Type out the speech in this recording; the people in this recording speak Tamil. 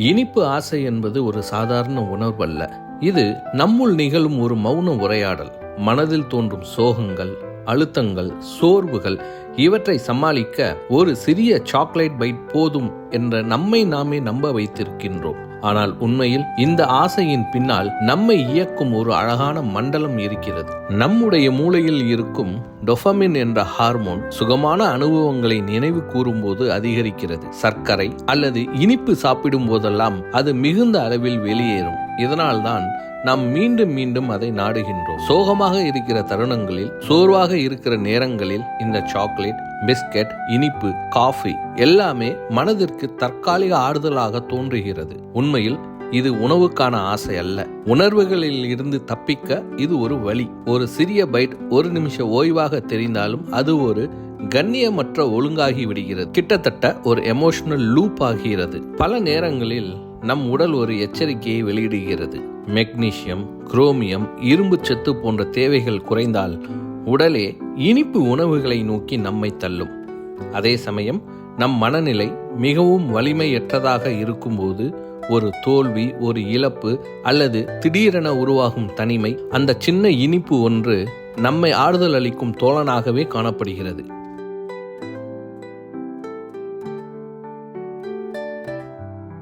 இனிப்பு ஆசை என்பது ஒரு சாதாரண உணர்வல்ல. இது நம்முள் நிகழும் ஒரு மௌன உரையாடல். மனதில் தோன்றும் சோகங்கள், அழுத்தங்கள், சோர்வுகள் இவற்றை சமாளிக்க ஒரு சிறிய சாக்லேட் பைட் போதும் என்ற நம்மை நாமே நம்ப வைத்திருக்கின்றோம். ஆனால் உண்மையில் இந்த ஆசையின் பின்னால் நம்மை இயக்கும் ஒரு அழகான மண்டலம் இருக்கிறது. நம்முடைய மூளையில் இருக்கும் டோபமைன் என்ற ஹார்மோன் சுகமான அனுபவங்களை நினைவு கூறும்போது அதிகரிக்கிறது. சர்க்கரை அல்லது இனிப்பு சாப்பிடும் போதெல்லாம் அது மிகுந்த அளவில் வெளியேறும். இதனால்தான் நாம் மீண்டும் மீண்டும் அதை நாடுகின்றோம். சோகமாக இருக்கிற தருணங்களில், சோர்வாக இருக்கிற நேரங்களில் இந்த சாக்லேட், பிஸ்கட், இனிப்பு, காஃபி எல்லாமே மனதிற்கு தற்காலிக ஆறுதலாக தோன்றுகிறது. உண்மையில் இது உணவுக்கான ஆசை அல்ல. உணர்வுகளில் இருந்து தப்பிக்க இது ஒரு வழி. ஒரு சிறிய பைட் ஒரு நிமிஷ ஓய்வாக தெரிந்தாலும் அது ஒரு கண்ணியமற்ற ஒழுங்காகி விடுகிறது. கிட்டத்தட்ட ஒரு எமோஷனல் லூப் ஆகிறது. பல நேரங்களில் நம் உடல் ஒரு எச்சரிக்கையை வெளியிடுகிறது. மெக்னீசியம், குரோமியம், இரும்பு சத்து போன்ற தேவைகள் குறைந்தால் உடலே இனிப்பு உணவுகளை நோக்கி நம்மை தள்ளும். அதே சமயம் நம் மனநிலை மிகவும் வலிமையற்றதாக இருக்கும்போது ஒரு தோல்வி, ஒரு இழப்பு அல்லது திடீரென உருவாகும் தனிமை, அந்த சின்ன இனிப்பு ஒன்று நம்மை ஆறுதல் அளிக்கும் தோழனாகவே காணப்படுகிறது.